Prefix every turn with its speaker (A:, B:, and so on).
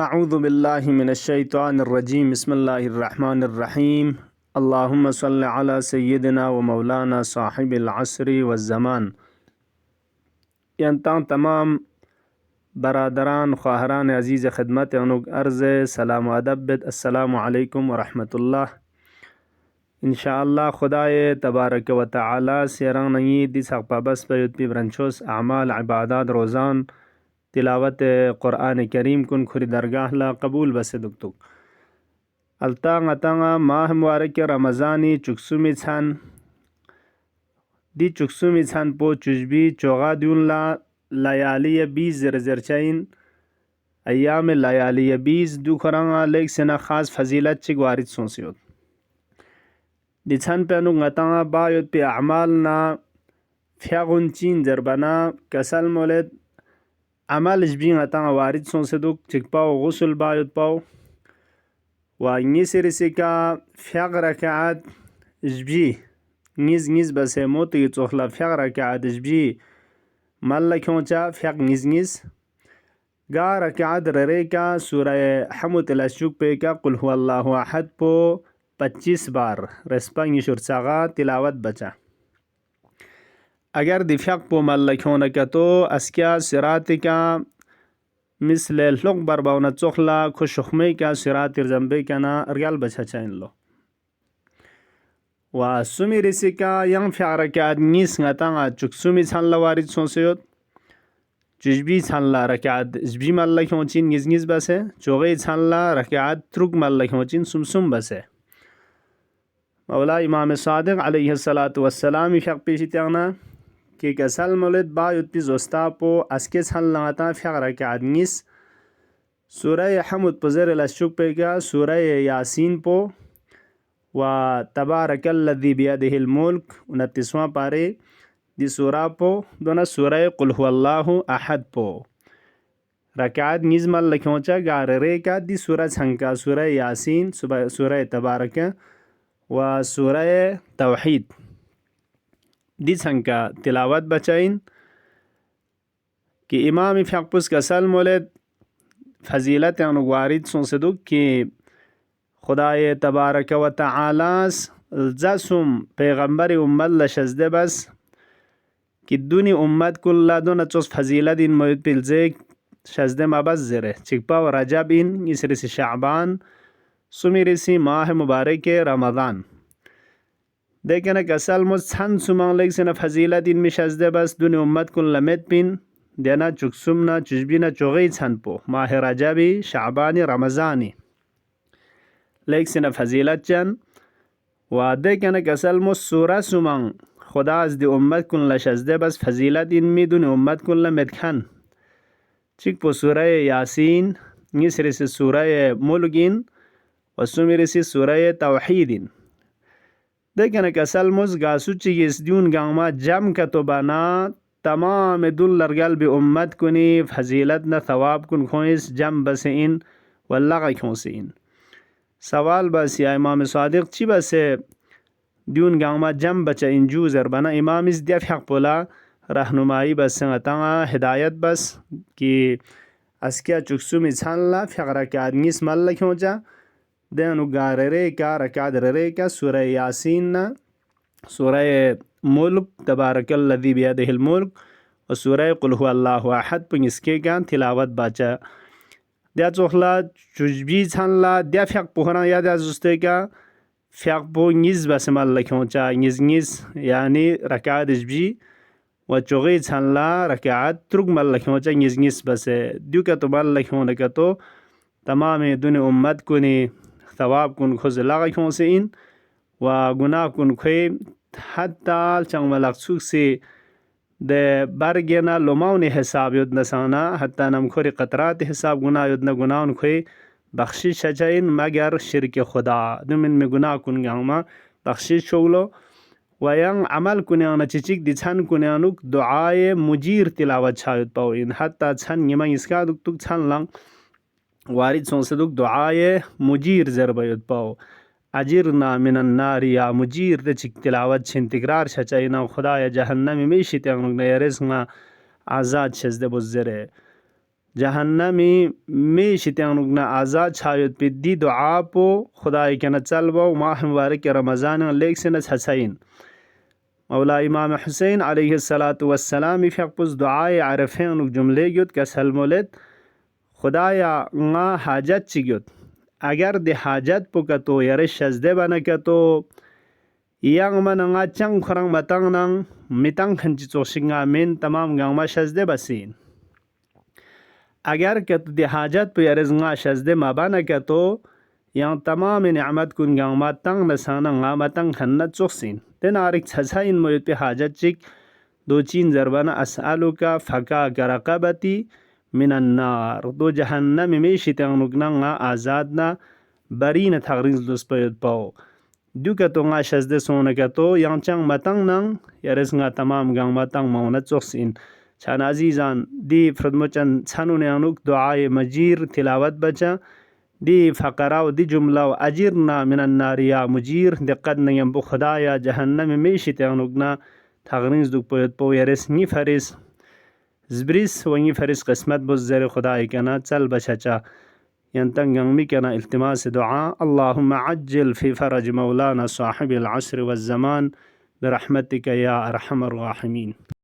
A: أعوذ بالله من الشيطان الرجيم بسم الله الرحمن الرحيم اللهم صل على سيدنا ومولانا صاحب العصر والزمان. ینتان تمام برادران خواهران عزیز خدمت انوگ عرض سلام و ادب بد. السلام علیکم و رحمت الله. انشاءالله خدای تبارک و تعالی سیران نگی دی سقپا بس بیود پی برنچوس اعمال عبادات روزان تلاوت قرآن کریم کن کھری درگاہ لا قبول بس دکتک. التانغ ماہ مبارک رمضانی چکسومی چھان دی چکسومی چھان پو چجبی چوغا دیون لا لیالی 20 زرزرچین ایام لیالی 20 دو کرانگا لیک سنا خاص فضیلت چگ وارد سونسیود دی چھان پہ انو غتانگا بایود پی اعمالنا فیاغن چین زربنا کسل مولد عمل جبين غتانغا وارد سونسیدوک چگ پاو غسل بایود پاو و نيسر سيكا فيغ ركعات جبي نيز بس موت يتوخلا فيغ ركعات جبي مالك هونچا فيغ نيز غا ركعات رريكا سورة حمد الاشوك بيكا قل هو الله احد پو 25 بار رسپنگ شرساغا تلاوت بچا. اگر دی فيغ پو مالك هونکا تو اسكيا سراتي کا مثل لوگ برباونا تسوخلا کو شخمی کا سرات زنبی کنا ارگال بچا چاین لو و سومی رسی کا ینگ فیارکات نیس غتانگا چک سومی چھان لوارد سونسیود ججبی چھان لا رکعات جبی مال لکھونچین نیز بسے چوغی چھان لا رکعات ترک مال لکھونچین سم بسے. مولا امام صادق علیہ السلام فیق پیشی تیغنا کہ کسل مولد بایود پی زوستا پو اسکے چھان لغتا فیق رکعات نیس سورہ حمد پزر الاشک پیگا سورہ یاسین پو و تبارک الذی بیدہ الملک 29واں پارے دی سورہ پو دونا سورہ قل هو اللہ احد پو رکعات نیز مال لکھونچا گار ریکا دی سورہ چھنکا سورہ یاسین سورہ تبارک و سورہ توحید دی چھنکا تلاوت بچائن کہ امام فقپس کسل مولد فضیلت وارد سونسدوک کہ خدای تبارک و تعالیس زسم پیغمبر امت لشزده بس کہ دونی امت کل دون چوس فضیلت این موید پیلزیک شزده مبز زره چکپا و رجب این اسرسی شعبان سمی رسی ماہ مبارک رمضان دیکھنا کسل مز چھن سمان لیک سنا فضیلت این می شزده بس دونی امت کل لمت پین دینا چکسومنا چجبینا چوغی چھن پو ماہ رجبی شعبانی رمضانی لیک سنا فضیلت چن و دیکھنا کسل مز سورہ سمان خدا از دی امت کن لشزده بس فضیلت این می دون امت کن لمت کھن چک پو سورہ یاسین نیسر سے سورہ ملگین و سمیر سے سورہ توحیدین دیکھنا کسل مز گاسو چیز دیون گاما جم کا تو بنا تمام دل لرگل بی امت کنی فضیلت نا ثواب کن خویس جم بس این واللغا کھونسین سوال بس یا امام صادق چی بس دیون گاما جم بچا انجو زربنا امام از دیف حق پولا رہنمائی بس سنگتاں ہدایت بس کہ اسکیا چکسو می چھان لا فقرہ کے آدمیس مل لکھوں جا دینو گاررے کا رکاد ررے کا سورہ یاسین سورہ ملک تبارک الذی بیدہ الملک و سورہ قل هو اللہ احد پنگ اسکے گان تلاوت باچا دیا چوخلا چجبی چھان لا دیا فیق پوہنا یا دیا زستے کا فیق پو نیز بس مال لکھوں چا نیز یعنی رکعات جبی و چوغی چھان لا رکعات ترک مال لکھوں چا نیز بس دیو کا تو مال لکھوں نکا تو تمام دون امت کنی ثواب کن خوز لغا کھوں سے ان و گناہ کن خوی حتی چنگ ملقصوک سے ده برگنا لوماون حساب یود نسانا حتی نمکوری قطرات حساب گناه یود نگناون خوی بخشش چاین مگر شرک خدا دومن می گناه کن گاما بخشش شغلو و ینگ عمل کنیانا چیچک دی چھن کنیانوک دعای مجیر تلاوت چاید پاو این حتی چھن یمن اسکا دکتوک چھن لنگ وارد سونسدوک دعای مجیر ضربه یود پاو اجرنا من النار یا مجیر ده چک تلاوت چین تکرار شچاینا خدای جهنم میشی تیانوک نه رزقنا آزاد شزده بزره جهنمی میشتیانوگنا آزاد شاید پیدی دعا پو خدای کنا چلبو ماه مبارک رمضان لیک سنس حسین مولا امام حسین علیه السلام فقپس دعای عرفین جمله گید که سلمولت خدایا nga حاجت چی گید اگر دی حاجت پو کتو یرش شزده بنا کتو yang man nga chang kharang matang nang mitang khanchi choksinga min tamam gangma shazde basin اگر کت دی حاجت پو years nga shazde mabana kato yang tamam ni'mat kun gangma tang nasana nga matang khanna choksin ten arik chasain moyut pe حاجت chik دو چین ضربنا اسألوکا فکا کرقبتی من النار دو جهنم میشی تنگنگنا nga آزادنا brain تغریز دوست پید پاو دو کتو nga شزده سونه کتو yang چنگ متنگ ننگ یرز nga تمام گنگ متنگ مونا چوکسین چان عزیزان دی فردموچن چانو نیانوک دعای مجیر تلاوت بچا دی فقراو دی جملو اجیرنا من النار یا مجیر دقت نیم بو خدایا جهنم میشی تنگنگنا تغریز دوک پید پاو یرز نی فرس زبریس ونی فرس قسمت بزر خدای کنا چل بچا ينتنقن بكنا التماس دعاء اللهم عجل في فرج مولانا صاحب العصر والزمان برحمتك يا أرحم الراحمين.